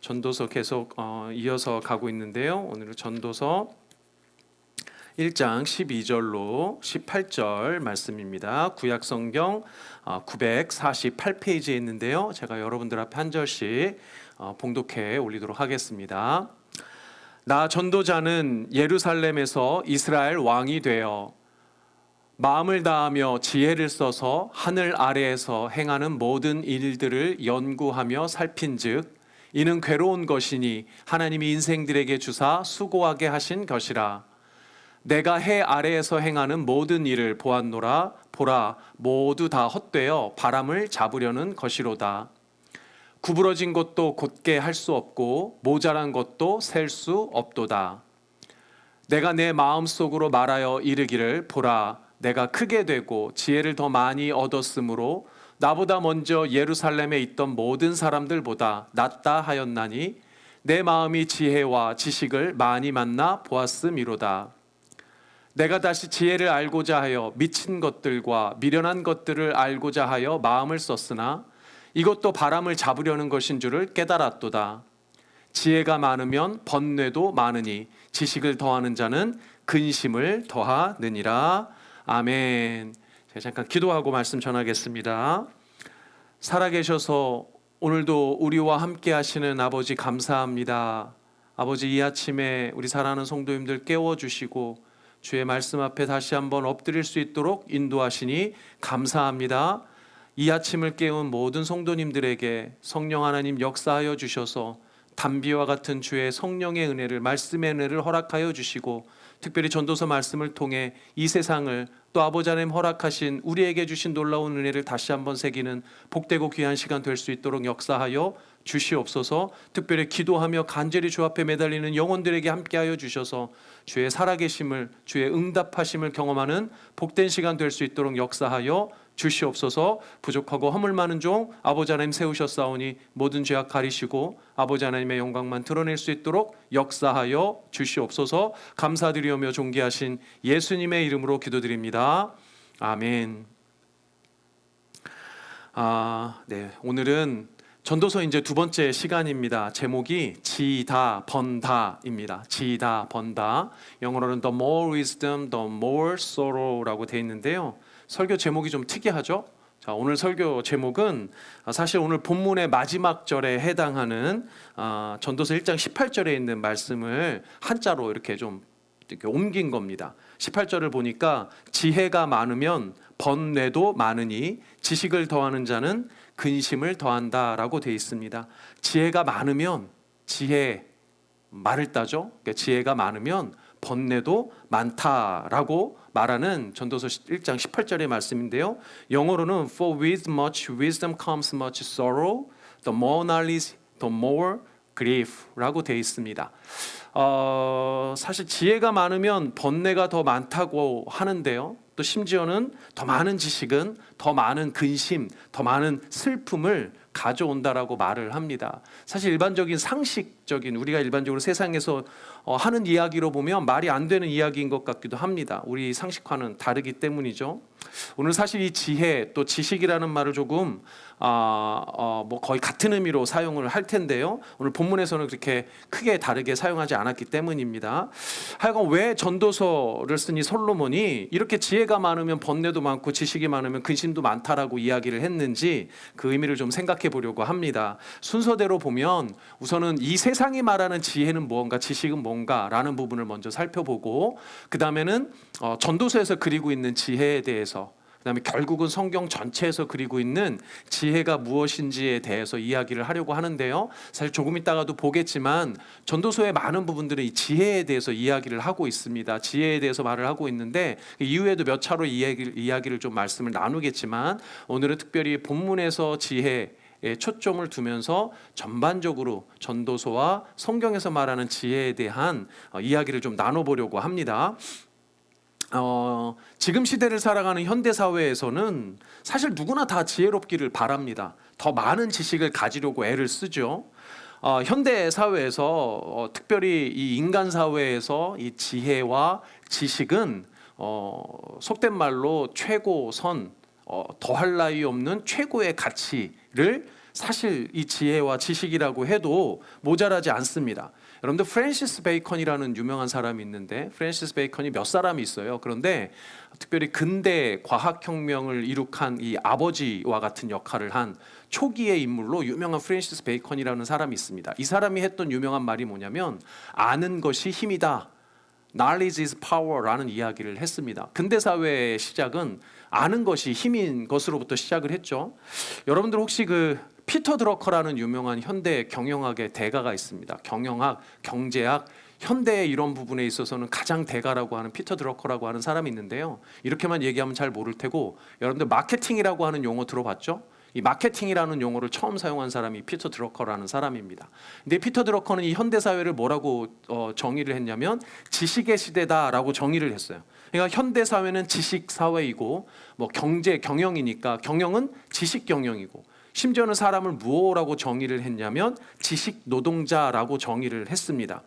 전도서 계속 이어서 가고 있는데요. 오늘은 전도서 1장 12절로 18절 말씀입니다. 구약성경 948페이지에 있는데요. 제가 여러분들 앞에 한 절씩 봉독해 올리도록 하겠습니다. 나 전도자는 예루살렘에서 이스라엘 왕이 되어 마음을 다하며 지혜를 써서 하늘 아래에서 행하는 모든 일들을 연구하며 살핀즉 이는 괴로운 것이니 하나님이 인생들에게 주사 수고하게 하신 것이라. 내가 해 아래에서 행하는 모든 일을 보았노라. 보라, 모두 다 헛되어 바람을 잡으려는 것이로다. 구부러진 것도 곧게 할 수 없고 모자란 것도 셀 수 없도다. 내가 내 마음속으로 말하여 이르기를 보라, 내가 크게 되고 지혜를 더 많이 얻었으므로 나보다 먼저 예루살렘에 있던 모든 사람들보다 낫다 하였나니 내 마음이 지혜와 지식을 많이 만나 보았음이로다. 내가 다시 지혜를 알고자 하여 미친 것들과 미련한 것들을 알고자 하여 마음을 썼으나 이것도 바람을 잡으려는 것인 줄을 깨달았도다. 지혜가 많으면 번뇌도 많으니 지식을 더하는 자는 근심을 더하느니라. 아멘. 제가 잠깐 기도하고 말씀 전하겠습니다. 살아계셔서 오늘도 우리와 함께 하시는 아버지 감사합니다. 아버지, 이 아침에 우리 사랑하는 성도님들 깨워주시고 주의 말씀 앞에 다시 한번 엎드릴 수 있도록 인도하시니 감사합니다. 이 아침을 깨운 모든 성도님들에게 성령 하나님 역사하여 주셔서 단비와 같은 주의 성령의 은혜를, 말씀의 은혜를 허락하여 주시고 특별히 전도서 말씀을 통해 이 세상을 또 아버지 하나님 허락하신 우리에게 주신 놀라운 은혜를 다시 한번 새기는 복되고 귀한 시간 될 수 있도록 역사하여 주시옵소서. 특별히 기도하며 간절히 주 앞에 매달리는 영혼들에게 함께하여 주셔서 주의 살아계심을, 주의 응답하심을 경험하는 복된 시간 될 수 있도록 역사하여 주시옵소서. 부족하고 허물 많은 종 아버지 하나님 세우셨사오니 모든 죄악 가리시고 아버지 하나님의 영광만 드러낼 수 있도록 역사하여 주시옵소서. 감사드리오며 존귀하신 예수님의 이름으로 기도드립니다. 아멘. 네, 오늘은 전도서 이제 두 번째 시간입니다. 제목이 지다 번다입니다. 지다 번다. 영어로는 the more wisdom, the more sorrow라고 되어 있는데요. 설교 제목이 좀 특이하죠? 자, 오늘 설교 제목은 사실 오늘 본문의 마지막 절에 해당하는 전도서 1장 18절에 있는 말씀을 한자로 이렇게 좀 이렇게 옮긴 겁니다. 18절을 보니까 지혜가 많으면 번뇌도 많으니 지식을 더하는 자는 근심을 더한다라고 되어 있습니다. 지혜가 많으면 말을 따죠. 그러니까 지혜가 많으면 번뇌도 많다라고 말하는 전도서 1장 18절의 말씀인데요. 영어로는 For with much wisdom comes much sorrow, the more knowledge, the more grief라고 되어 있습니다. 사실 지혜가 많으면 번뇌가 더 많다고 하는데요. 또 심지어는 더 많은 지식은 더 많은 근심, 더 많은 슬픔을 가져온다라고 말을 합니다. 사실 일반적인 상식적인 우리가 일반적으로 세상에서 하는 이야기로 보면 말이 안 되는 이야기인 것 같기도 합니다. 우리 상식화는 다르기 때문이죠. 오늘 사실 이 지혜 또 지식이라는 말을 조금 뭐 거의 같은 의미로 사용을 할 텐데요. 오늘 본문에서는 그렇게 크게 다르게 사용하지 않았기 때문입니다. 하여간 왜 전도서를 쓴 이 솔로몬이 이렇게 지혜가 많으면 번뇌도 많고 지식이 많으면 근심도 많다라고 이야기를 했는지 그 의미를 좀 생각해 보려고 합니다. 순서대로 보면 우선은 이 세상이 말하는 지혜는 뭔가, 지식은 뭔가라는 부분을 먼저 살펴보고 그 다음에는 전도서에서 그리고 있는 지혜에 대해서, 그 다음에 결국은 성경 전체에서 그리고 있는 지혜가 무엇인지에 대해서 이야기를 하려고 하는데요. 사실 조금 있다가도 보겠지만 전도서의 많은 부분들은 이 지혜에 대해서 이야기를 하고 있습니다. 지혜에 대해서 말을 하고 있는데 이후에도 몇 차로 이야기를 좀 말씀을 나누겠지만 오늘은 특별히 본문에서 지혜에 초점을 두면서 전반적으로 전도서와 성경에서 말하는 지혜에 대한 이야기를 좀 나눠보려고 합니다. 지금 시대를 살아가는 현대 사회에서는 사실 누구나 다 지혜롭기를 바랍니다. 더 많은 지식을 가지려고 애를 쓰죠. 현대 사회에서 특별히 이 인간 사회에서 이 지혜와 지식은 속된 말로 최고선, 더할 나위 없는 최고의 가치를 사실 이 지혜와 지식이라고 해도 모자라지 않습니다. 여러분들 프랜시스 베이컨이라는 유명한 사람이 있는데 프랜시스 베이컨이 몇 사람이 있어요. 그런데 특별히 근대 과학혁명을 이룩한 이 아버지와 같은 역할을 한 초기의 인물로 유명한 프랜시스 베이컨이라는 사람이 있습니다. 이 사람이 했던 유명한 말이 뭐냐면 아는 것이 힘이다. Knowledge is power라는 이야기를 했습니다. 근대 사회의 시작은 아는 것이 힘인 것으로부터 시작을 했죠. 여러분들 혹시 그 피터 드러커라는 유명한 현대 경영학의 대가가 있습니다. 경영학, 경제학, 현대의 이런 부분에 있어서는 가장 대가라고 하는 피터 드러커라고 하는 사람이 있는데요. 이렇게만 얘기하면 잘 모를 테고 여러분들 마케팅이라고 하는 용어 들어봤죠? 이 마케팅이라는 용어를 처음 사용한 사람이 피터 드러커라는 사람입니다. 근데 피터 드러커는 이 현대 사회를 뭐라고 정의를 했냐면 지식의 시대다라고 정의를 했어요. 그러니까 현대 사회는 지식 사회이고 뭐 경제 경영이니까 경영은 지식 경영이고 심지어는 사람을 무엇라고 정의를 했냐면 지식 노동자라고 정의를 했습니다.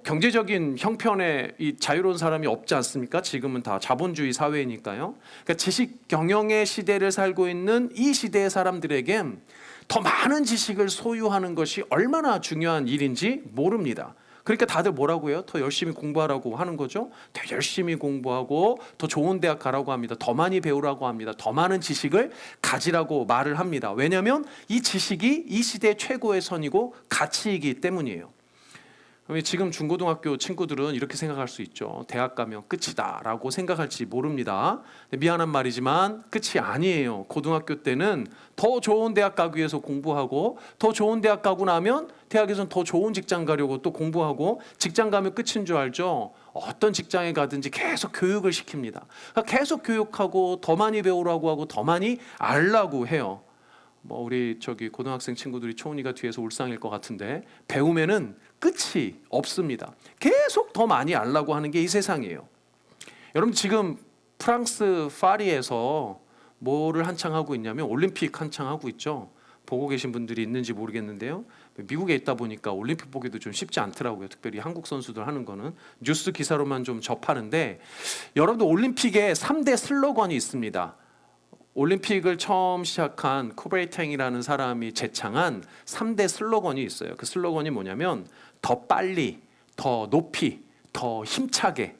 경제적인 형편에 이 자유로운 사람이 없지 않습니까? 지금은 다 자본주의 사회니까요. 그러니까 지식 경영의 시대를 살고 있는 이 시대의 사람들에겐 더 많은 지식을 소유하는 것이 얼마나 중요한 일인지 모릅니다. 그러니까 다들 뭐라고 해요? 더 열심히 공부하라고 하는 거죠. 더 열심히 공부하고 더 좋은 대학 가라고 합니다. 더 많이 배우라고 합니다. 더 많은 지식을 가지라고 말을 합니다. 왜냐하면 이 지식이 이 시대의 최고의 선이고 가치이기 때문이에요. 지금 중고등학교 친구들은 이렇게 생각할 수 있죠. 대학 가면 끝이다 라고 생각할지 모릅니다. 미안한 말이지만 끝이 아니에요. 고등학교 때는 더 좋은 대학 가기 위해서 공부하고 더 좋은 대학 가고 나면 대학에서는 더 좋은 직장 가려고 또 공부하고 직장 가면 끝인 줄 알죠. 어떤 직장에 가든지 계속 교육을 시킵니다. 그러니까 계속 교육하고 더 많이 배우라고 하고 더 많이 알라고 해요. 우리 고등학생 친구들이 초은이가 뒤에서 울상일 것 같은데 배움에는 끝이 없습니다. 계속 더 많이 알라고 하는 게 이 세상이에요. 여러분 지금 프랑스 파리에서 뭐를 한창 하고 있냐면 올림픽 한창 하고 있죠. 보고 계신 분들이 있는지 모르겠는데요. 미국에 있다 보니까 올림픽 보기도 좀 쉽지 않더라고요. 특별히 한국 선수들 하는 거는 뉴스 기사로만 좀 접하는데 여러분들 올림픽에 3대 슬로건이 있습니다. 올림픽을 처음 시작한 쿠베이탱이라는 사람이 제창한 3대 슬로건이 있어요. 그 슬로건이 뭐냐면 더 빨리, 더 높이, 더 힘차게.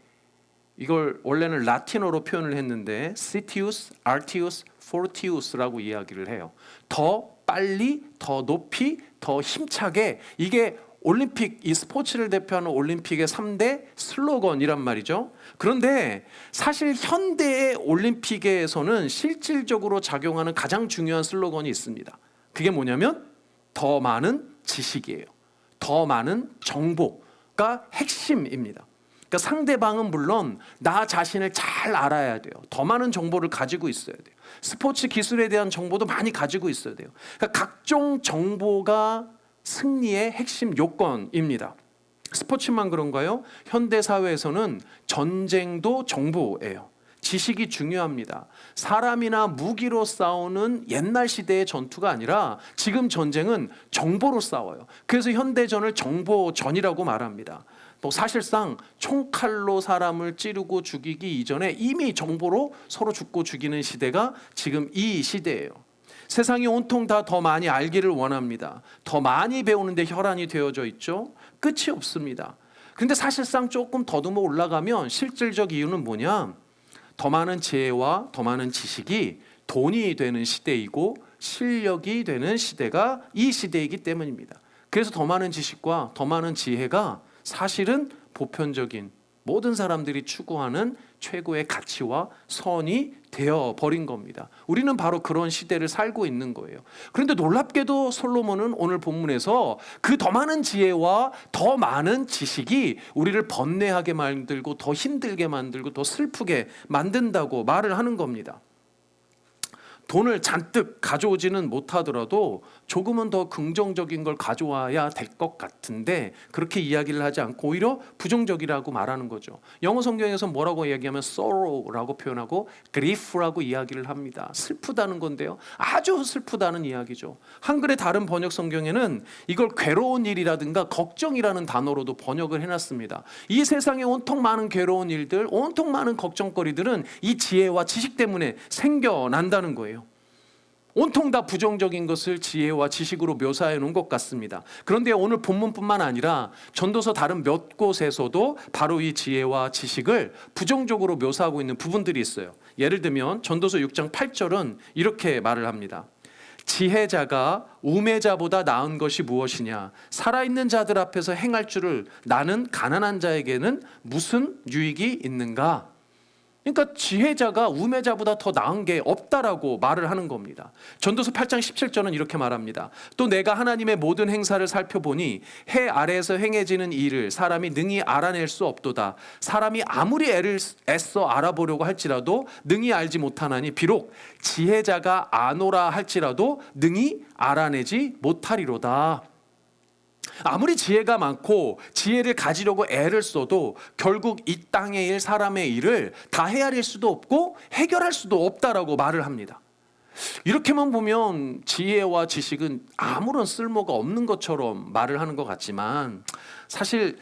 이걸 원래는 라틴어로 표현을 했는데 Citius, Artius, Fortius라고 이야기를 해요. 더 빨리, 더 높이, 더 힘차게. 이게 올림픽, 이 스포츠를 대표하는 올림픽의 3대 슬로건이란 말이죠. 그런데 사실 현대의 올림픽에서는 실질적으로 작용하는 가장 중요한 슬로건이 있습니다. 그게 뭐냐면 더 많은 지식이에요. 더 많은 정보가 핵심입니다. 그러니까 상대방은 물론 나 자신을 잘 알아야 돼요. 더 많은 정보를 가지고 있어야 돼요. 스포츠 기술에 대한 정보도 많이 가지고 있어야 돼요. 그러니까 각종 정보가 승리의 핵심 요건입니다. 스포츠만 그런가요? 현대 사회에서는 전쟁도 정보예요. 지식이 중요합니다. 사람이나 무기로 싸우는 옛날 시대의 전투가 아니라 지금 전쟁은 정보로 싸워요. 그래서 현대전을 정보전이라고 말합니다. 또 사실상 총칼로 사람을 찌르고 죽이기 이전에 이미 정보로 서로 죽고 죽이는 시대가 지금 이 시대예요. 세상이 온통 다 더 많이 알기를 원합니다. 더 많이 배우는데 혈안이 되어져 있죠. 끝이 없습니다. 근데 사실상 조금 더듬어 올라가면 실질적 이유는 뭐냐? 더 많은 지혜와 더 많은 지식이 돈이 되는 시대이고 실력이 되는 시대가 이 시대이기 때문입니다. 그래서 더 많은 지식과 더 많은 지혜가 사실은 보편적인 모든 사람들이 추구하는 최고의 가치와 선이 되어버린 겁니다. 우리는 바로 그런 시대를 살고 있는 거예요. 그런데 놀랍게도 솔로몬은 오늘 본문에서 그 더 많은 지혜와 더 많은 지식이 우리를 번뇌하게 만들고 더 힘들게 만들고 더 슬프게 만든다고 말을 하는 겁니다. 돈을 잔뜩 가져오지는 못하더라도 조금은 더 긍정적인 걸 가져와야 될 것 같은데 그렇게 이야기를 하지 않고 오히려 부정적이라고 말하는 거죠. 영어 성경에서 뭐라고 이야기하면 sorrow라고 표현하고 grief라고 이야기를 합니다. 슬프다는 건데요. 아주 슬프다는 이야기죠. 한글의 다른 번역 성경에는 이걸 괴로운 일이라든가 걱정이라는 단어로도 번역을 해놨습니다. 이 세상에 온통 많은 괴로운 일들, 온통 많은 걱정거리들은 이 지혜와 지식 때문에 생겨난다는 거예요. 온통 다 부정적인 것을 지혜와 지식으로 묘사해 놓은 것 같습니다. 그런데 오늘 본문뿐만 아니라 전도서 다른 몇 곳에서도 바로 이 지혜와 지식을 부정적으로 묘사하고 있는 부분들이 있어요. 예를 들면 전도서 6장 8절은 이렇게 말을 합니다. 지혜자가 우매자보다 나은 것이 무엇이냐? 살아있는 자들 앞에서 행할 줄을 나는 가난한 자에게는 무슨 유익이 있는가? 그러니까 지혜자가 우매자보다 더 나은 게 없다라고 말을 하는 겁니다. 전도서 8장 17절은 이렇게 말합니다. 또 내가 하나님의 모든 행사를 살펴보니 해 아래에서 행해지는 일을 사람이 능히 알아낼 수 없도다. 사람이 아무리 애써 알아보려고 할지라도 능히 알지 못하나니 비록 지혜자가 아노라 할지라도 능히 알아내지 못하리로다. 아무리 지혜가 많고 지혜를 가지려고 애를 써도 결국 이 땅의 일, 사람의 일을 다 헤아릴 수도 없고 해결할 수도 없다라고 말을 합니다. 이렇게만 보면 지혜와 지식은 아무런 쓸모가 없는 것처럼 말을 하는 것 같지만 사실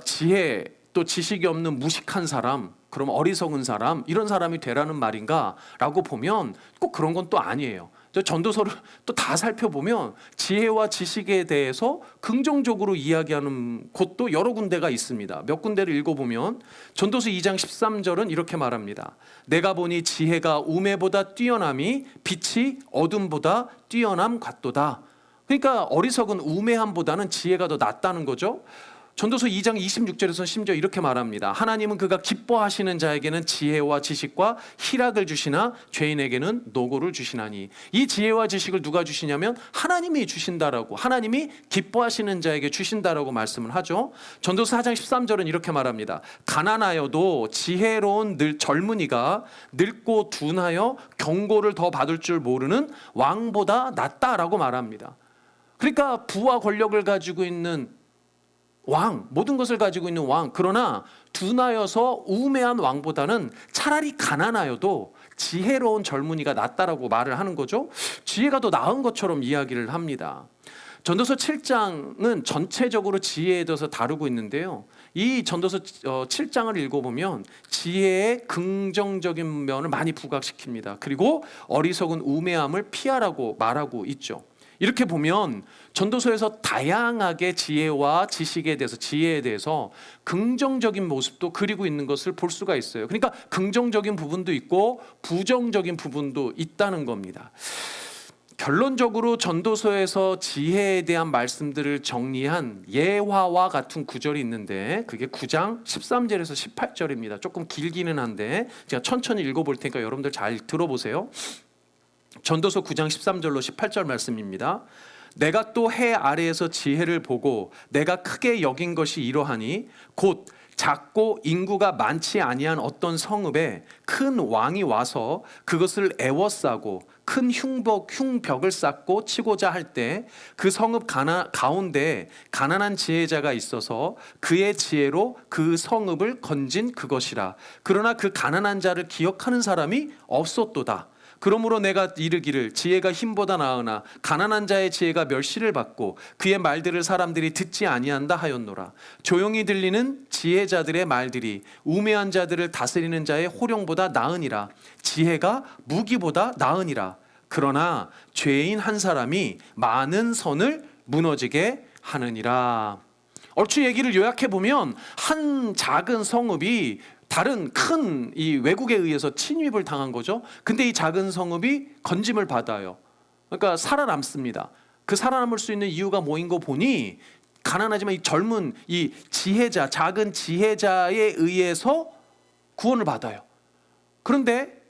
지혜 또 지식이 없는 무식한 사람, 그럼 어리석은 사람, 이런 사람이 되라는 말인가 라고 보면 꼭 그런 건 또 아니에요. 전도서를 또 다 살펴보면 지혜와 지식에 대해서 긍정적으로 이야기하는 곳도 여러 군데가 있습니다. 몇 군데를 읽어보면 전도서 2장 13절은 이렇게 말합니다. 내가 보니 지혜가 우매보다 뛰어남이 빛이 어둠보다 뛰어남 같도다. 그러니까 어리석은 우매함보다는 지혜가 더 낫다는 거죠. 전도서 2장 26절에서 심지어 이렇게 말합니다. 하나님은 그가 기뻐하시는 자에게는 지혜와 지식과 희락을 주시나 죄인에게는 노고를 주시나니. 이 지혜와 지식을 누가 주시냐면 하나님이 주신다라고, 하나님이 기뻐하시는 자에게 주신다라고 말씀을 하죠. 전도서 4장 13절은 이렇게 말합니다. 가난하여도 지혜로운 젊은이가 늙고 둔하여 경고를 더 받을 줄 모르는 왕보다 낫다라고 말합니다. 그러니까 부와 권력을 가지고 있는 왕, 모든 것을 가지고 있는 왕, 그러나 둔하여서 우매한 왕보다는 차라리 가난하여도 지혜로운 젊은이가 낫다라고 말을 하는 거죠. 지혜가 더 나은 것처럼 이야기를 합니다. 전도서 7장은 전체적으로 지혜에 대해서 다루고 있는데요. 이 전도서 7장을 읽어보면 지혜의 긍정적인 면을 많이 부각시킵니다. 그리고 어리석은 우매함을 피하라고 말하고 있죠. 이렇게 보면 전도서에서 다양하게 지혜와 지식에 대해서, 지혜에 대해서 긍정적인 모습도 그리고 있는 것을 볼 수가 있어요. 그러니까 긍정적인 부분도 있고 부정적인 부분도 있다는 겁니다. 결론적으로 전도서에서 지혜에 대한 말씀들을 정리한 예화와 같은 구절이 있는데 그게 9장 13절에서 18절입니다. 조금 길기는 한데 제가 천천히 읽어볼 테니까 여러분들 잘 들어보세요. 전도서 9장 13절로 18절 말씀입니다. 내가 또 해 아래에서 지혜를 보고 내가 크게 여긴 것이 이러하니 곧 작고 인구가 많지 아니한 어떤 성읍에 큰 왕이 와서 그것을 애워싸고 큰 흉벽을 쌓고 치고자 할 때 그 성읍 가운데 가난한 지혜자가 있어서 그의 지혜로 그 성읍을 건진 그것이라. 그러나 그 가난한 자를 기억하는 사람이 없었도다. 그러므로 내가 이르기를 지혜가 힘보다 나으나 가난한 자의 지혜가 멸시를 받고 그의 말들을 사람들이 듣지 아니한다 하였노라. 조용히 들리는 지혜자들의 말들이 우매한 자들을 다스리는 자의 호령보다 나으니라. 지혜가 무기보다 나으니라. 그러나 죄인 한 사람이 많은 선을 무너지게 하느니라. 얼추 얘기를 요약해 보면 한 작은 성읍이 다른 큰 이 외국에 의해서 침입을 당한 거죠. 근데 이 작은 성읍이 건짐을 받아요. 그러니까 살아남습니다. 그 살아남을 수 있는 이유가 뭐인 거 보니 가난하지만 이 젊은 이 지혜자, 작은 지혜자에 의해서 구원을 받아요. 그런데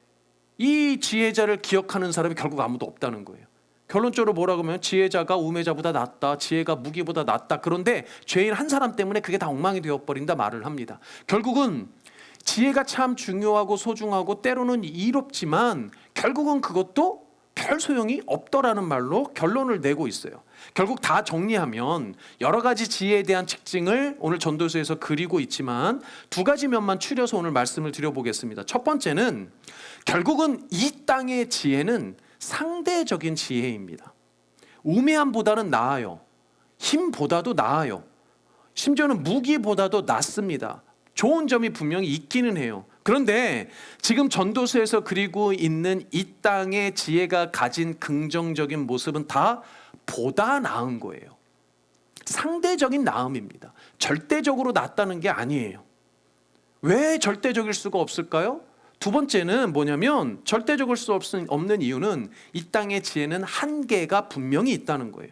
이 지혜자를 기억하는 사람이 결국 아무도 없다는 거예요. 결론적으로 뭐라고 하면 지혜자가 우매자보다 낫다, 지혜가 무기보다 낫다. 그런데 죄인 한 사람 때문에 그게 다 엉망이 되어버린다 말을 합니다. 결국은 지혜가 참 중요하고 소중하고 때로는 이롭지만 결국은 그것도 별 소용이 없더라는 말로 결론을 내고 있어요. 결국 다 정리하면 여러 가지 지혜에 대한 특징을 오늘 전도서에서 그리고 있지만 두 가지 면만 추려서 오늘 말씀을 드려보겠습니다. 첫 번째는 결국은 이 땅의 지혜는 상대적인 지혜입니다. 우매함보다는 나아요. 힘보다도 나아요. 심지어는 무기보다도 낫습니다. 좋은 점이 분명히 있기는 해요. 그런데 지금 전도서에서 그리고 있는 이 땅의 지혜가 가진 긍정적인 모습은 다 보다 나은 거예요. 상대적인 나음입니다. 절대적으로 낫다는 게 아니에요. 왜 절대적일 수가 없을까요? 두 번째는 뭐냐면 절대적일 수 없는 이유는 이 땅의 지혜는 한계가 분명히 있다는 거예요.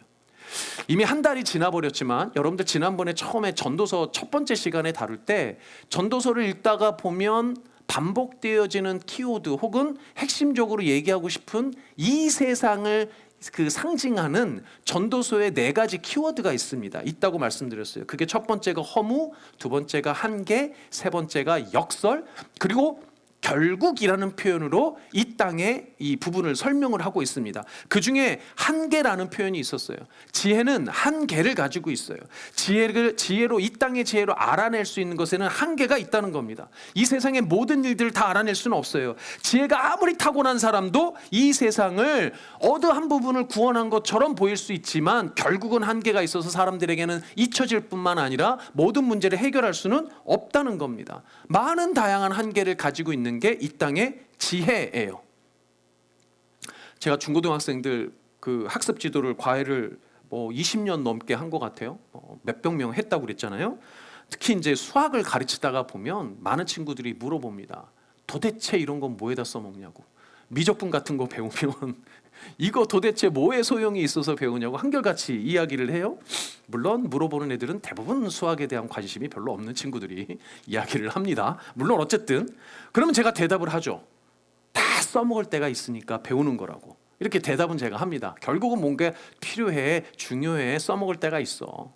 이미 한 달이 지나버렸지만 여러분들 지난번에 처음에 전도서 첫 번째 시간에 다룰 때 전도서를 읽다가 보면 반복되어지는 키워드 혹은 핵심적으로 얘기하고 싶은 이 세상을 그 상징하는 전도서에 4가지 키워드가 있다고 말씀드렸어요. 그게 첫 번째가 허무, 두 번째가 한계, 세 번째가 역설, 그리고 결국이라는 표현으로 이 땅의 이 부분을 설명을 하고 있습니다. 그 중에 한계라는 표현이 있었어요. 지혜는 한계를 가지고 있어요. 지혜로 이 땅의 지혜로 알아낼 수 있는 것에는 한계가 있다는 겁니다. 이 세상의 모든 일들을 다 알아낼 수는 없어요. 지혜가 아무리 타고난 사람도 이 세상을 어느 한 부분을 구원한 것처럼 보일 수 있지만 결국은 한계가 있어서 사람들에게는 잊혀질 뿐만 아니라 모든 문제를 해결할 수는 없다는 겁니다. 많은 다양한 한계를 가지고 있는 게 이 땅의 지혜예요. 제가 중고등학생들 그 학습 지도를 과외를 20년 넘게 한 것 같아요. 몇백 명 했다고 그랬잖아요. 특히 이제 수학을 가르치다가 보면 많은 친구들이 물어봅니다. 도대체 이런 건 뭐에다 써먹냐고. 미적분 같은 거 배우면 이거 도대체 뭐에 소용이 있어서 배우냐고 한결같이 이야기를 해요. 물론 물어보는 애들은 대부분 수학에 대한 관심이 별로 없는 친구들이 이야기를 합니다. 물론 어쨌든 그러면 제가 대답을 하죠. 다 써먹을 때가 있으니까 배우는 거라고. 이렇게 대답은 제가 합니다. 결국은 뭔가 필요해, 중요해, 써먹을 때가 있어.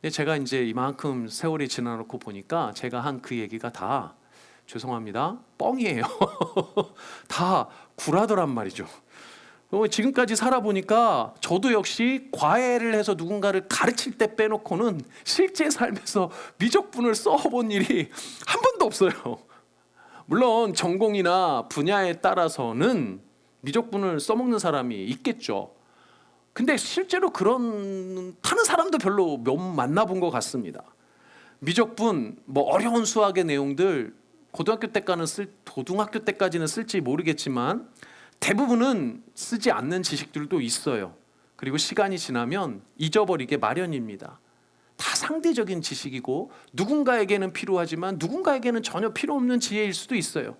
근데 제가 이제 이만큼 세월이 지나놓고 보니까 제가 한 그 얘기가 다 죄송합니다, 뻥이에요. 다 구라더란 말이죠. 지금까지 살아보니까 저도 역시 과외를 해서 누군가를 가르칠 때 빼놓고는 실제 삶에서 미적분을 써본 일이 한 번도 없어요. 물론 전공이나 분야에 따라서는 미적분을 써먹는 사람이 있겠죠. 근데 실제로 그런 타는 사람도 별로 못 만나본 것 같습니다. 미적분, 어려운 수학의 내용들 고등학교 때까지는 쓸지 모르겠지만 대부분은 쓰지 않는 지식들도 있어요. 그리고 시간이 지나면 잊어버리게 마련입니다. 다 상대적인 지식이고 누군가에게는 필요하지만 누군가에게는 전혀 필요 없는 지혜일 수도 있어요.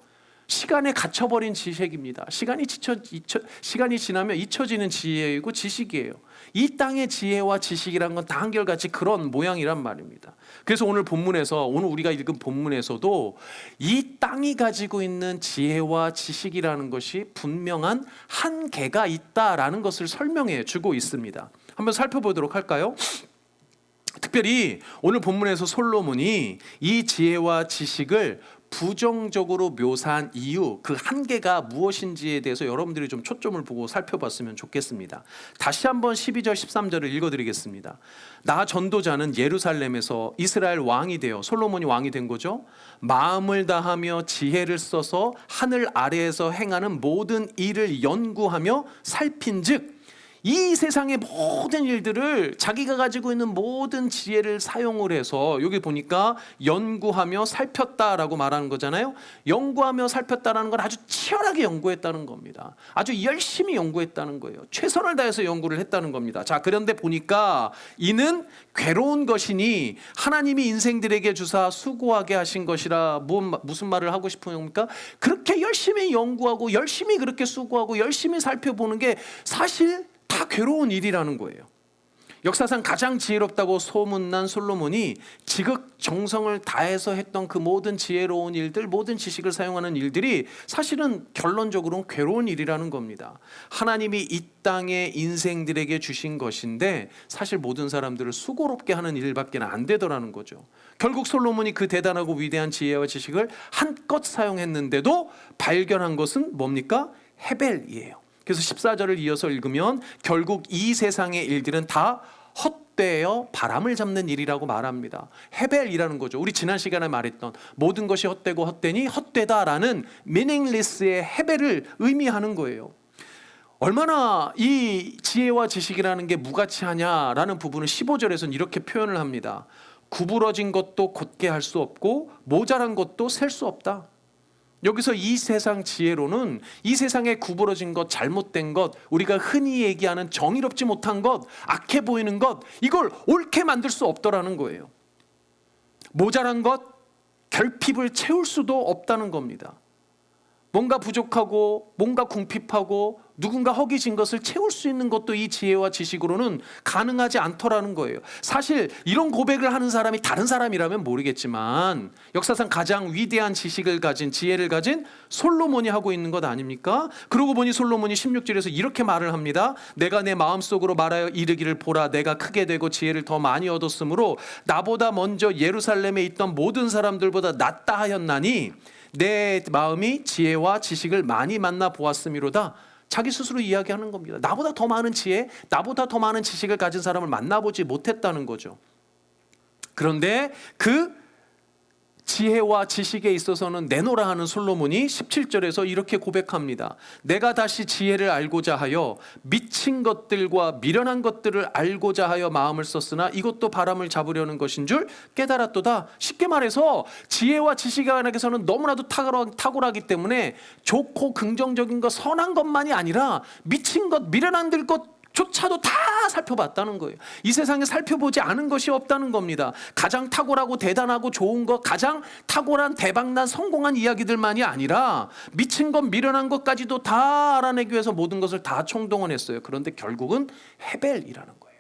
시간에 갇혀버린 지식입니다. 시간이 지나면 잊혀지는 지혜이고 지식이에요. 이 땅의 지혜와 지식이란 건 다 한결같이 그런 모양이란 말입니다. 그래서 오늘 우리가 읽은 본문에서도 이 땅이 가지고 있는 지혜와 지식이라는 것이 분명한 한계가 있다라는 것을 설명해 주고 있습니다. 한번 살펴보도록 할까요? 특별히 오늘 본문에서 솔로몬이 이 지혜와 지식을 부정적으로 묘사한 이유, 그 한계가 무엇인지에 대해서 여러분들이 좀 초점을 보고 살펴봤으면 좋겠습니다. 다시 한번 12절 13절을 읽어드리겠습니다. 나 전도자는 예루살렘에서 이스라엘 왕이 되어, 솔로몬이 왕이 된 거죠. 마음을 다하며 지혜를 써서 하늘 아래에서 행하는 모든 일을 연구하며 살핀즉 이 세상의 모든 일들을 자기가 가지고 있는 모든 지혜를 사용을 해서, 여기 보니까 연구하며 살폈다라고 말하는 거잖아요. 연구하며 살폈다라는 건 아주 치열하게 연구했다는 겁니다. 아주 열심히 연구했다는 거예요. 최선을 다해서 연구를 했다는 겁니다. 자, 그런데 보니까 이는 괴로운 것이니 하나님이 인생들에게 주사 수고하게 하신 것이라. 무슨 말을 하고 싶은 겁니까? 그렇게 열심히 연구하고 열심히 그렇게 수고하고 열심히 살펴보는 게 사실 다 괴로운 일이라는 거예요. 역사상 가장 지혜롭다고 소문난 솔로몬이 지극정성을 다해서 했던 그 모든 지혜로운 일들, 모든 지식을 사용하는 일들이 사실은 결론적으로는 괴로운 일이라는 겁니다. 하나님이 이 땅에 인생들에게 주신 것인데 사실 모든 사람들을 수고롭게 하는 일밖에 안 되더라는 거죠. 결국 솔로몬이 그 대단하고 위대한 지혜와 지식을 한껏 사용했는데도 발견한 것은 뭡니까? 헤벨이에요. 그래서 14절을 이어서 읽으면 결국 이 세상의 일들은 다 헛되어 바람을 잡는 일이라고 말합니다. 헤벨이라는 거죠. 우리 지난 시간에 말했던 모든 것이 헛되고 헛되니 헛되다라는 meaningless의 헤벨을 의미하는 거예요. 얼마나 이 지혜와 지식이라는 게 무가치하냐라는 부분을 15절에서는 이렇게 표현을 합니다. 구부러진 것도 곧게 할 수 없고 모자란 것도 셀 수 없다. 여기서 이 세상 지혜로는 이 세상에 구부러진 것, 잘못된 것, 우리가 흔히 얘기하는 정의롭지 못한 것, 악해 보이는 것, 이걸 옳게 만들 수 없더라는 거예요. 모자란 것, 결핍을 채울 수도 없다는 겁니다. 뭔가 부족하고 뭔가 궁핍하고 누군가 허기진 것을 채울 수 있는 것도 이 지혜와 지식으로는 가능하지 않더라는 거예요. 사실 이런 고백을 하는 사람이 다른 사람이라면 모르겠지만 역사상 가장 위대한 지식을 가진, 지혜를 가진 솔로몬이 하고 있는 것 아닙니까? 그러고 보니 솔로몬이 16절에서 이렇게 말을 합니다. 내가 내 마음속으로 말하여 이르기를 보라, 내가 크게 되고 지혜를 더 많이 얻었으므로 나보다 먼저 예루살렘에 있던 모든 사람들보다 낫다 하였나니 내 마음이 지혜와 지식을 많이 만나 보았음이로다. 자기 스스로 이야기하는 겁니다. 나보다 더 많은 지혜, 나보다 더 많은 지식을 가진 사람을 만나보지 못했다는 거죠. 그런데 그 지혜와 지식에 있어서는 내노라 하는 솔로몬이 17절에서 이렇게 고백합니다. 내가 다시 지혜를 알고자 하여 미친 것들과 미련한 것들을 알고자 하여 마음을 썼으나 이것도 바람을 잡으려는 것인 줄 깨달았도다. 쉽게 말해서 지혜와 지식에게서는 너무나도 탁월하기 때문에 좋고 긍정적인 것, 선한 것만이 아니라 미친 것, 미련한 것조차도 다 살펴봤다는 거예요. 이 세상에 살펴보지 않은 것이 없다는 겁니다. 가장 탁월하고 대단하고 좋은 것, 가장 탁월한 대박난 성공한 이야기들만이 아니라 미친 것, 미련한 것까지도 다 알아내기 위해서 모든 것을 다 총동원했어요. 그런데 결국은 헤벨이라는 거예요.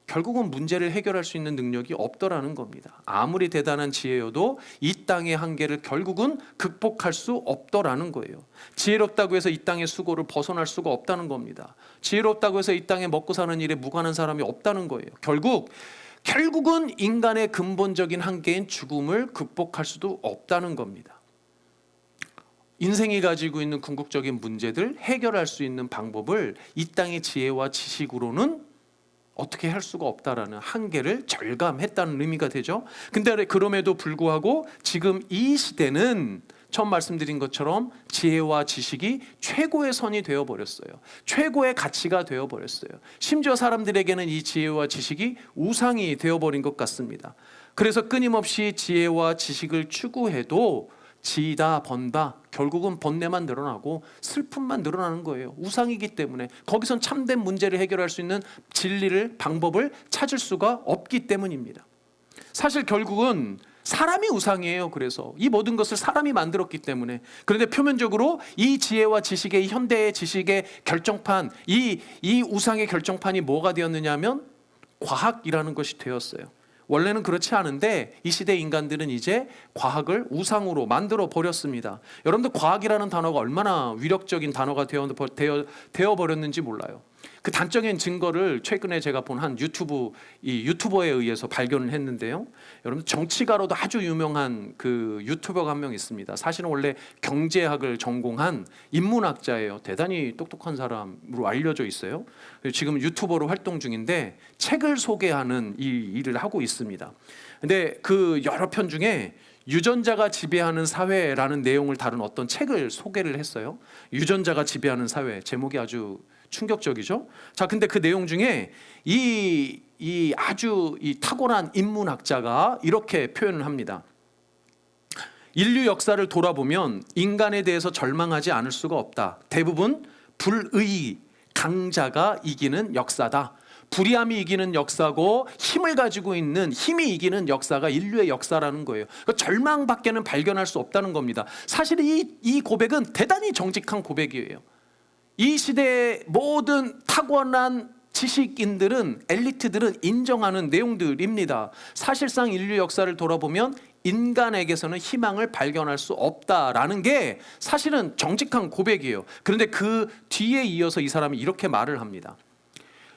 결국은 문제를 해결할 수 있는 능력이 없더라는 겁니다. 아무리 대단한 지혜여도 이 땅의 한계를 결국은 극복할 수 없더라는 거예요. 지혜롭다고 해서 이 땅의 수고를 벗어날 수가 없다는 겁니다. 지혜롭다고 해서 이 땅에 먹고 사는 일에 무관한 사람이 없다는 거예요. 결국은 인간의 근본적인 한계인 죽음을 극복할 수도 없다는 겁니다. 인생이 가지고 있는 궁극적인 문제들 해결할 수 있는 방법을 이 땅의 지혜와 지식으로는 어떻게 할 수가 없다라는 한계를 절감했다는 의미가 되죠. 근데 그럼에도 불구하고 지금 이 시대는 처음 말씀드린 것처럼 지혜와 지식이 최고의 선이 되어버렸어요. 최고의 가치가 되어버렸어요. 심지어 사람들에게는 이 지혜와 지식이 우상이 되어버린 것 같습니다. 그래서 끊임없이 지혜와 지식을 추구해도 지다 번다 결국은 번뇌만 늘어나고 슬픔만 늘어나는 거예요. 우상이기 때문에 거기선 참된 문제를 해결할 수 있는 진리를, 방법을 찾을 수가 없기 때문입니다. 사실 결국은 사람이 우상이에요. 그래서 이 모든 것을 사람이 만들었기 때문에. 그런데 표면적으로 이 지혜와 지식의, 현대의 지식의 결정판, 이 우상의 결정판이 뭐가 되었느냐 하면 과학이라는 것이 되었어요. 원래는 그렇지 않은데 이 시대 인간들은 이제 과학을 우상으로 만들어 버렸습니다. 여러분들 과학이라는 단어가 얼마나 위력적인 단어가 되어버렸는지 몰라요. 그 단적인 증거를 최근에 제가 본 한 유튜버에 의해서 발견을 했는데요. 여러분 정치가로도 아주 유명한 그 유튜버가 한 명 있습니다. 사실은 원래 경제학을 전공한 인문학자예요. 대단히 똑똑한 사람으로 알려져 있어요. 지금 유튜버로 활동 중인데 책을 소개하는 이 일을 하고 있습니다. 근데 그 여러 편 중에 유전자가 지배하는 사회라는 내용을 다룬 어떤 책을 소개를 했어요. 유전자가 지배하는 사회, 제목이 아주 충격적이죠. 자, 근데 그 내용 중에 이 아주 탁월한 인문학자가 이렇게 표현을 합니다. 인류 역사를 돌아보면 인간에 대해서 절망하지 않을 수가 없다. 대부분 불의, 강자가 이기는 역사다. 불의함이 이기는 역사고 힘을 가지고 있는 힘이 이기는 역사가 인류의 역사라는 거예요. 그러니까 절망밖에는 발견할 수 없다는 겁니다. 사실 이 고백은 대단히 정직한 고백이에요. 이 시대의 모든 탁월한 지식인들은, 엘리트들은 인정하는 내용들입니다. 사실상 인류 역사를 돌아보면 인간에게서는 희망을 발견할 수 없다라는 게 사실은 정직한 고백이에요. 그런데 그 뒤에 이어서 이 사람이 이렇게 말을 합니다.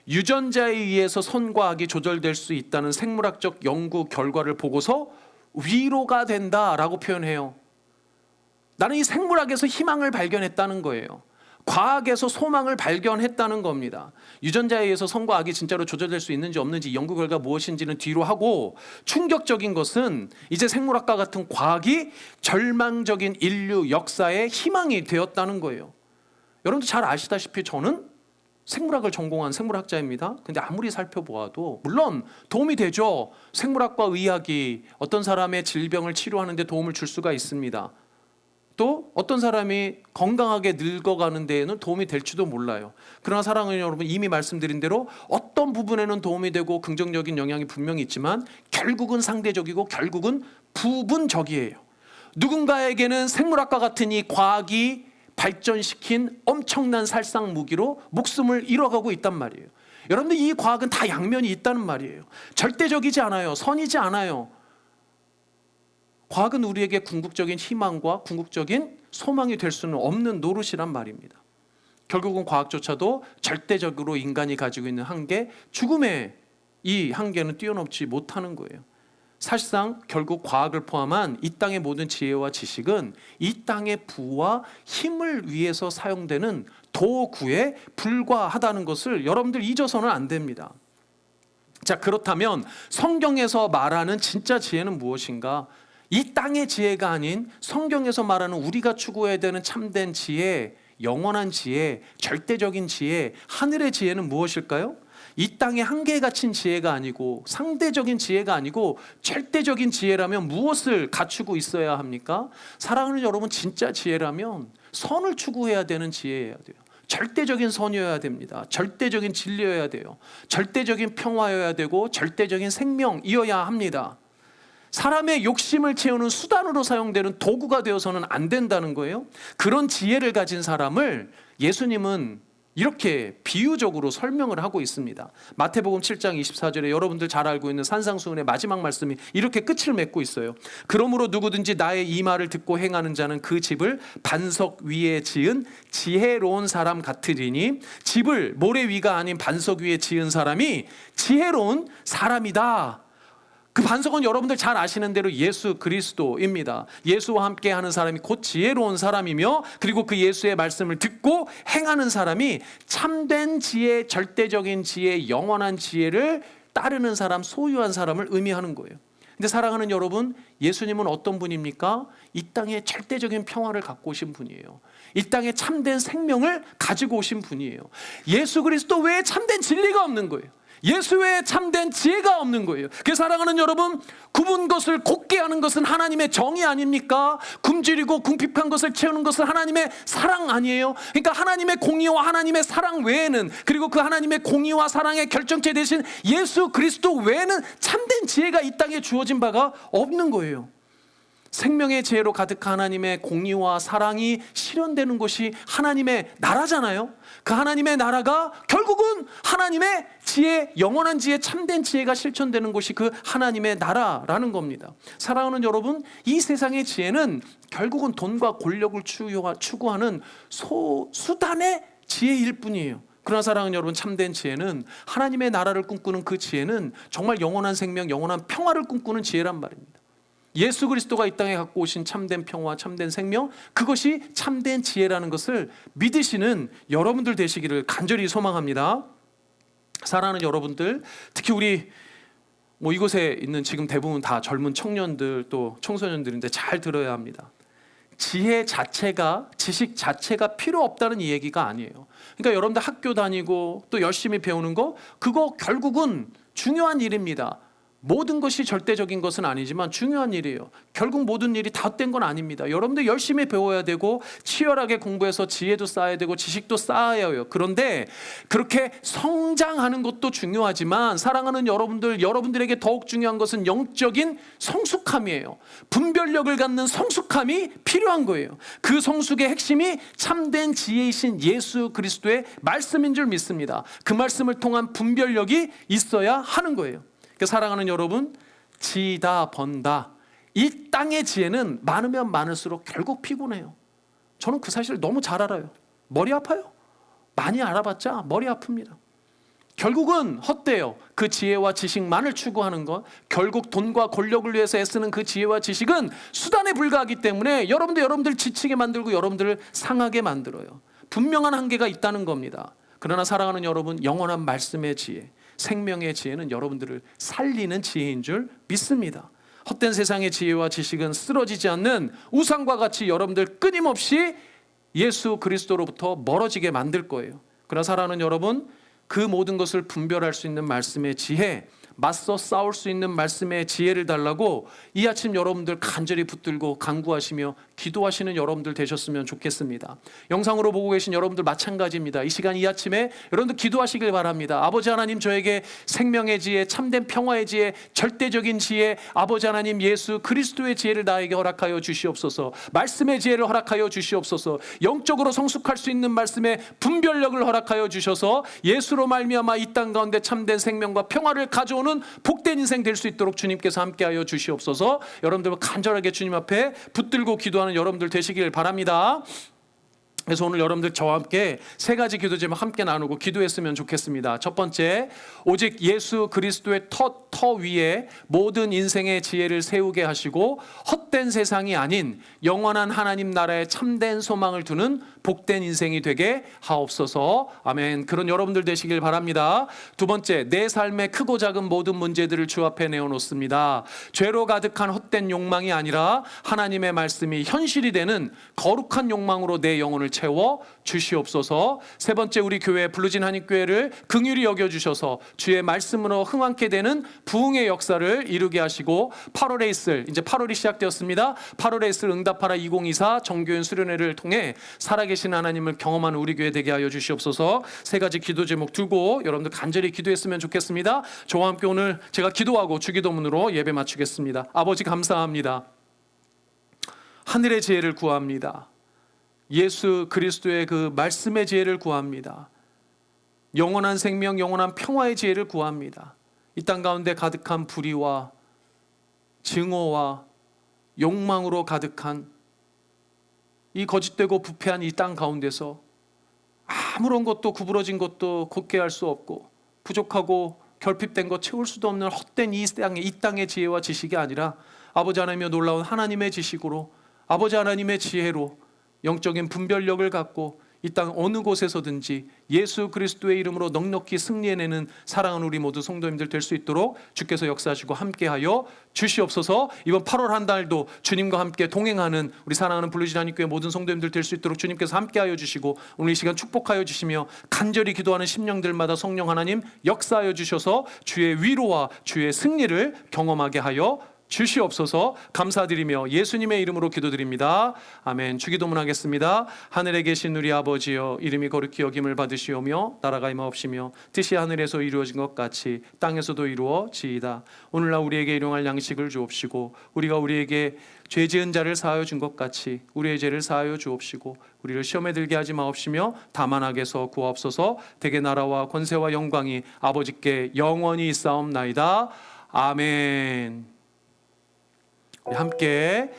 유전자에 의해서 선과 악이 조절될 수 있다는 생물학적 연구 결과를 보고서 위로가 된다라고 표현해요. 나는 이 생물학에서 희망을 발견했다는 거예요. 과학에서 소망을 발견했다는 겁니다. 유전자에 의해서 선과 악이 진짜로 조절될 수 있는지 없는지 연구 결과 무엇인지는 뒤로 하고, 충격적인 것은 이제 생물학과 같은 과학이 절망적인 인류 역사의 희망이 되었다는 거예요. 여러분도 잘 아시다시피 저는 생물학을 전공한 생물학자입니다. 근데 아무리 살펴보아도 물론 도움이 되죠. 생물학과 의학이 어떤 사람의 질병을 치료하는 데 도움을 줄 수가 있습니다. 또 어떤 사람이 건강하게 늙어가는 데에는 도움이 될지도 몰라요. 그러나 사랑하는 여러분, 이미 말씀드린 대로 어떤 부분에는 도움이 되고 긍정적인 영향이 분명히 있지만 결국은 상대적이고 결국은 부분적이에요. 누군가에게는 생물학과 같은 이 과학이 발전시킨 엄청난 살상 무기로 목숨을 잃어가고 있단 말이에요. 여러분들, 이 과학은 다 양면이 있다는 말이에요. 절대적이지 않아요. 선이지 않아요. 과학은 우리에게 궁극적인 희망과 궁극적인 소망이 될 수는 없는 노릇이란 말입니다. 결국은 과학조차도 절대적으로 인간이 가지고 있는 한계, 죽음의 이 한계는 뛰어넘지 못하는 거예요. 사실상 결국 과학을 포함한 이 땅의 모든 지혜와 지식은 이 땅의 부와 힘을 위해서 사용되는 도구에 불과하다는 것을 여러분들 잊어서는 안 됩니다. 자, 그렇다면 성경에서 말하는 진짜 지혜는 무엇인가? 이 땅의 지혜가 아닌 성경에서 말하는 우리가 추구해야 되는 참된 지혜, 영원한 지혜, 절대적인 지혜, 하늘의 지혜는 무엇일까요? 이 땅의 한계에 갇힌 지혜가 아니고 상대적인 지혜가 아니고 절대적인 지혜라면 무엇을 갖추고 있어야 합니까? 사랑하는 여러분, 진짜 지혜라면 선을 추구해야 되는 지혜여야 돼요. 절대적인 선이어야 됩니다. 절대적인 진리여야 돼요. 절대적인 평화여야 되고 절대적인 생명이어야 합니다. 사람의 욕심을 채우는 수단으로 사용되는 도구가 되어서는 안 된다는 거예요. 그런 지혜를 가진 사람을 예수님은 이렇게 비유적으로 설명을 하고 있습니다. 마태복음 7장 24절에 여러분들 잘 알고 있는 산상수훈의 마지막 말씀이 이렇게 끝을 맺고 있어요. 그러므로 누구든지 나의 이 말을 듣고 행하는 자는 그 집을 반석 위에 지은 지혜로운 사람 같으리니, 집을 모래 위가 아닌 반석 위에 지은 사람이 지혜로운 사람이다. 그 반석은 여러분들 잘 아시는 대로 예수 그리스도입니다. 예수와 함께 하는 사람이 곧 지혜로운 사람이며, 그리고 그 예수의 말씀을 듣고 행하는 사람이 참된 지혜, 절대적인 지혜, 영원한 지혜를 따르는 사람, 소유한 사람을 의미하는 거예요. 근데 사랑하는 여러분, 예수님은 어떤 분입니까? 이 땅에 절대적인 평화를 갖고 오신 분이에요. 이 땅에 참된 생명을 가지고 오신 분이에요. 예수 그리스도 외에 참된 진리가 없는 거예요. 예수 외에 참된 지혜가 없는 거예요. 그래서 사랑하는 여러분, 굽은 것을 곱게 하는 것은 하나님의 정의 아닙니까? 굶주리고 궁핍한 것을 채우는 것은 하나님의 사랑 아니에요? 그러니까 하나님의 공의와 하나님의 사랑 외에는, 그리고 그 하나님의 공의와 사랑의 결정체 되신 예수 그리스도 외에는 참된 지혜가 이 땅에 주어진 바가 없는 거예요. 생명의 지혜로 가득한 하나님의 공의와 사랑이 실현되는 곳이 하나님의 나라잖아요. 그 하나님의 나라가 결국은 하나님의 지혜, 영원한 지혜, 참된 지혜가 실천되는 곳이 그 하나님의 나라라는 겁니다. 사랑하는 여러분, 이 세상의 지혜는 결국은 돈과 권력을 추구하는 수단의 지혜일 뿐이에요. 그러나 사랑하는 여러분, 참된 지혜는 하나님의 나라를 꿈꾸는 그 지혜는 정말 영원한 생명, 영원한 평화를 꿈꾸는 지혜란 말입니다. 예수 그리스도가 이 땅에 갖고 오신 참된 평화, 참된 생명, 그것이 참된 지혜라는 것을 믿으시는 여러분들 되시기를 간절히 소망합니다. 사랑하는 여러분들, 특히 우리 이곳에 있는 지금 대부분 다 젊은 청년들 또 청소년들인데 잘 들어야 합니다. 지혜 자체가, 지식 자체가 필요 없다는 이 얘기가 아니에요. 그러니까 여러분들 학교 다니고 또 열심히 배우는 거, 그거 결국은 중요한 일입니다. 모든 것이 절대적인 것은 아니지만 중요한 일이에요. 결국 모든 일이 다 헛된 건 아닙니다. 여러분들 열심히 배워야 되고 치열하게 공부해서 지혜도 쌓아야 되고 지식도 쌓아야 해요. 그런데 그렇게 성장하는 것도 중요하지만 사랑하는 여러분들에게 더욱 중요한 것은 영적인 성숙함이에요. 분별력을 갖는 성숙함이 필요한 거예요. 그 성숙의 핵심이 참된 지혜이신 예수 그리스도의 말씀인 줄 믿습니다. 그 말씀을 통한 분별력이 있어야 하는 거예요. 사랑하는 여러분, 지다 번다, 이 땅의 지혜는 많으면 많을수록 결국 피곤해요. 저는 그 사실을 너무 잘 알아요. 머리 아파요. 많이 알아봤자 머리 아픕니다. 결국은 헛되요. 그 지혜와 지식만을 추구하는 것, 결국 돈과 권력을 위해서 애쓰는 그 지혜와 지식은 수단에 불과하기 때문에 여러분들 지치게 만들고 여러분들을 상하게 만들어요. 분명한 한계가 있다는 겁니다. 그러나 사랑하는 여러분, 영원한 말씀의 지혜, 생명의 지혜는 여러분들을 살리는 지혜인 줄 믿습니다. 헛된 세상의 지혜와 지식은 쓰러지지 않는 우상과 같이 여러분들 끊임없이 예수 그리스도로부터 멀어지게 만들 거예요. 그러나 사랑하는 여러분, 그 모든 것을 분별할 수 있는 말씀의 지혜, 맞서 싸울 수 있는 말씀의 지혜를 달라고 이 아침 여러분들 간절히 붙들고 간구하시며 기도하시는 여러분들 되셨으면 좋겠습니다. 영상으로 보고 계신 여러분들 마찬가지입니다. 이 시간 이 아침에 여러분들 기도하시길 바랍니다. 아버지 하나님, 저에게 생명의 지혜, 참된 평화의 지혜, 절대적인 지혜, 아버지 하나님 예수 그리스도의 지혜를 나에게 허락하여 주시옵소서. 말씀의 지혜를 허락하여 주시옵소서. 영적으로 성숙할 수 있는 말씀의 분별력을 허락하여 주셔서 예수로 말미암아 이 땅 가운데 참된 생명과 평화를 가져오는 복된 인생 될 수 있도록 주님께서 함께하여 주시옵소서. 여러분들 간절하게 주님 앞에 붙들고 기도하는 여러분들 되시길 바랍니다. 그래서 오늘 여러분들 저와 함께 세 가지 기도 제목 함께 나누고 기도했으면 좋겠습니다. 첫 번째, 오직 예수 그리스도의 터 위에 모든 인생의 지혜를 세우게 하시고 헛된 세상이 아닌 영원한 하나님 나라의 참된 소망을 두는 복된 인생이 되게 하옵소서. 아멘. 그런 여러분들 되시길 바랍니다. 두 번째, 내 삶의 크고 작은 모든 문제들을 주 앞에 내어놓습니다. 죄로 가득한 헛된 욕망이 아니라 하나님의 말씀이 현실이 되는 거룩한 욕망으로 내 영혼을 채워 주시옵소서. 세 번째, 우리 교회 블루진 한인교회를 긍휼히 여겨주셔서 주의 말씀으로 흥왕케 되는 부흥의 역사를 이루게 하시고 8월에 있을, 이제 8월이 시작되었습니다. 8월에 있을 응답하라 2024 정교연 수련회를 통해 살아계신 하나님을 경험하는 우리 교회 되게 하여 주시옵소서. 세 가지 기도 제목 두고 여러분들 간절히 기도했으면 좋겠습니다. 저와 함께 오늘 제가 기도하고 주기도문으로 예배 마치겠습니다. 아버지 감사합니다. 하늘의 지혜를 구합니다. 예수 그리스도의 그 말씀의 지혜를 구합니다. 영원한 생명, 영원한 평화의 지혜를 구합니다. 이 땅 가운데 가득한 불의와 증오와 욕망으로 가득한 이 거짓되고 부패한 이 땅 가운데서 아무런 것도 구부러진 것도 곧게 할 수 없고 부족하고 결핍된 것 채울 수도 없는 헛된 이 땅의 지혜와 지식이 아니라 아버지 하나님의 놀라운 하나님의 지식으로, 아버지 하나님의 지혜로 영적인 분별력을 갖고 이 땅 어느 곳에서든지 예수 그리스도의 이름으로 넉넉히 승리해내는 사랑하는 우리 모두 성도님들 될 수 있도록 주께서 역사하시고 함께하여 주시옵소서. 이번 8월 한 달도 주님과 함께 동행하는 우리 사랑하는 블루진 한인교회 모든 성도님들 될 수 있도록 주님께서 함께하여 주시고 오늘 이 시간 축복하여 주시며 간절히 기도하는 심령들마다 성령 하나님 역사하여 주셔서 주의 위로와 주의 승리를 경험하게 하여 주시옵소서. 감사드리며 예수님의 이름으로 기도드립니다. 아멘. 주기도문 하겠습니다. 하늘에 계신 우리 아버지여, 이름이 거룩히 여김을 받으시오며 나라가 임하옵시며 뜻이 하늘에서 이루어진 것 같이 땅에서도 이루어지이다. 오늘날 우리에게 일용할 양식을 주옵시고 우리가 우리에게 죄 지은 자를 사하여 준 것 같이 우리의 죄를 사하여 주옵시고 우리를 시험에 들게 하지 마옵시며 다만 악에서 구하옵소서. 대개 나라와 권세와 영광이 아버지께 영원히 있사옵나이다. 아멘. 함께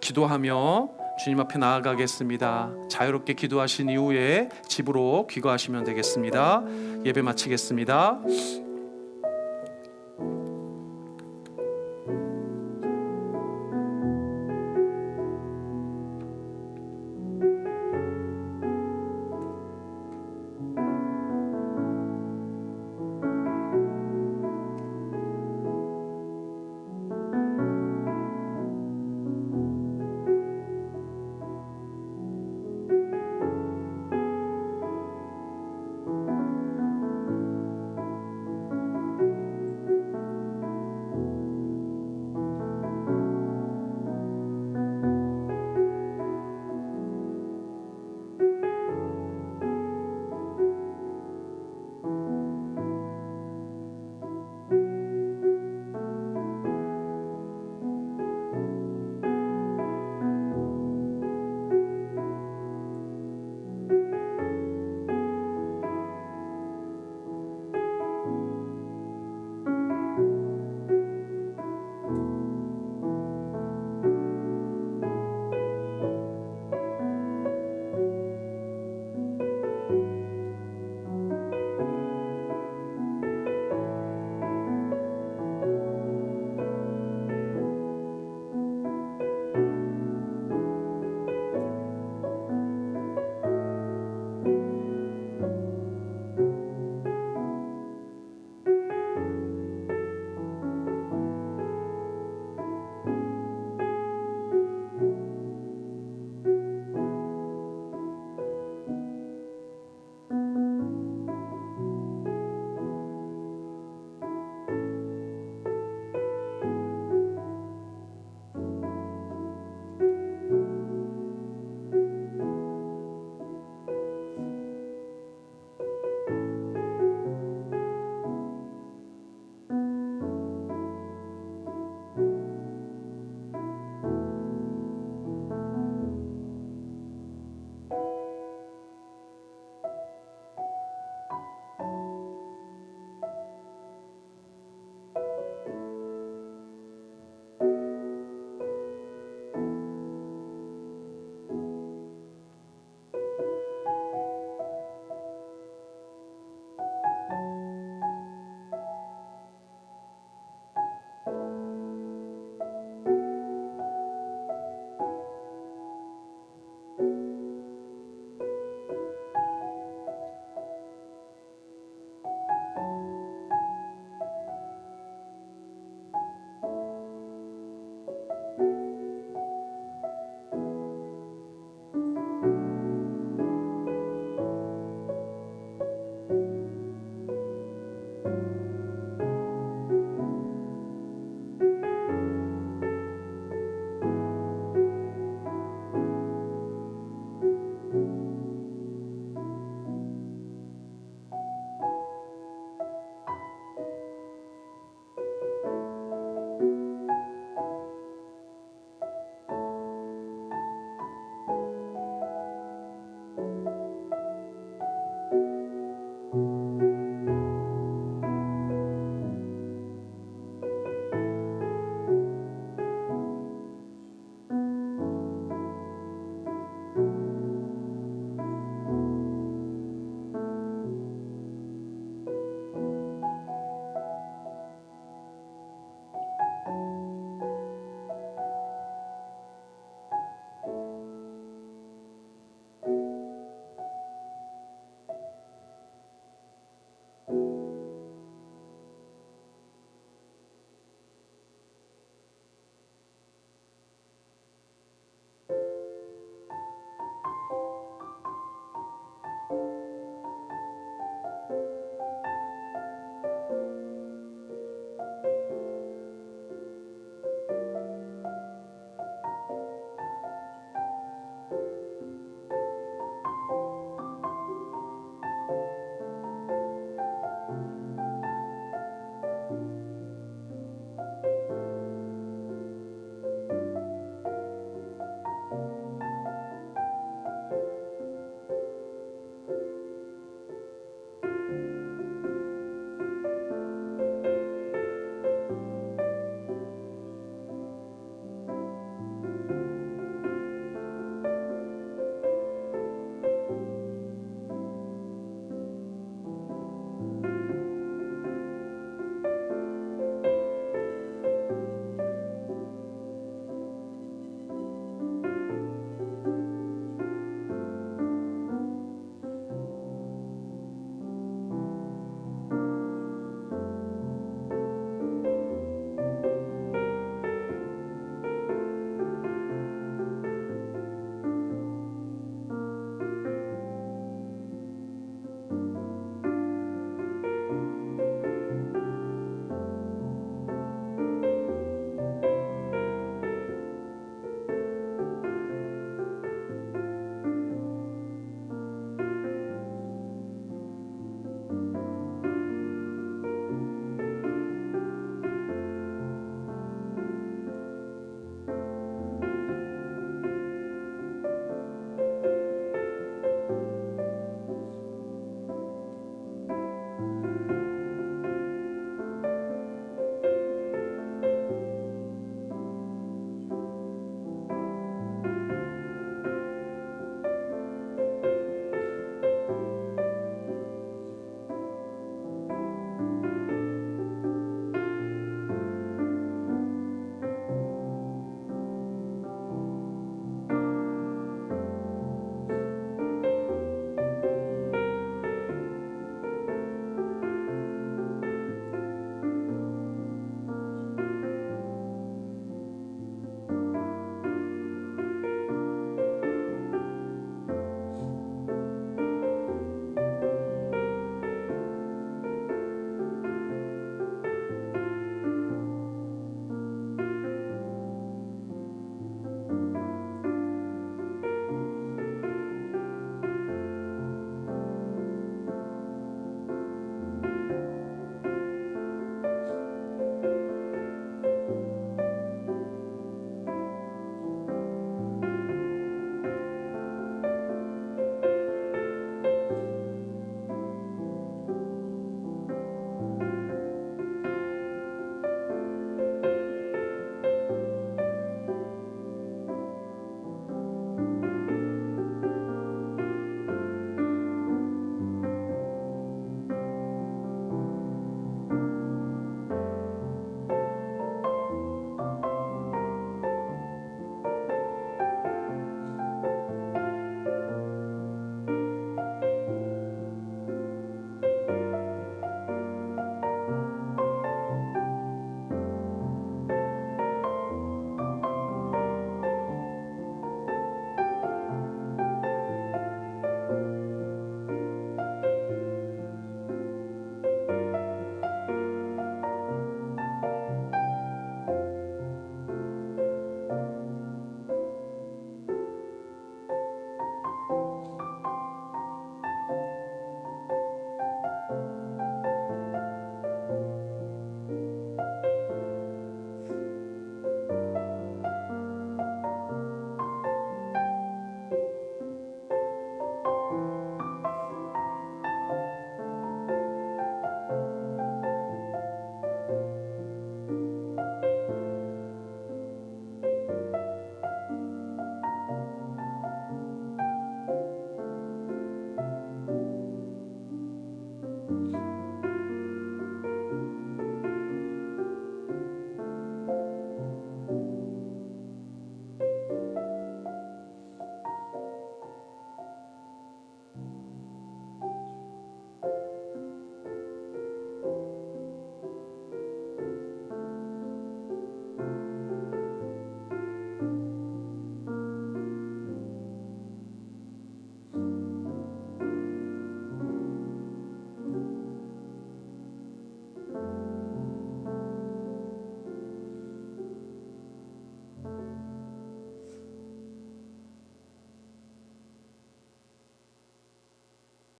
기도하며 주님 앞에 나아가겠습니다. 자유롭게 기도하신 이후에 집으로 귀가하시면 되겠습니다. 예배 마치겠습니다.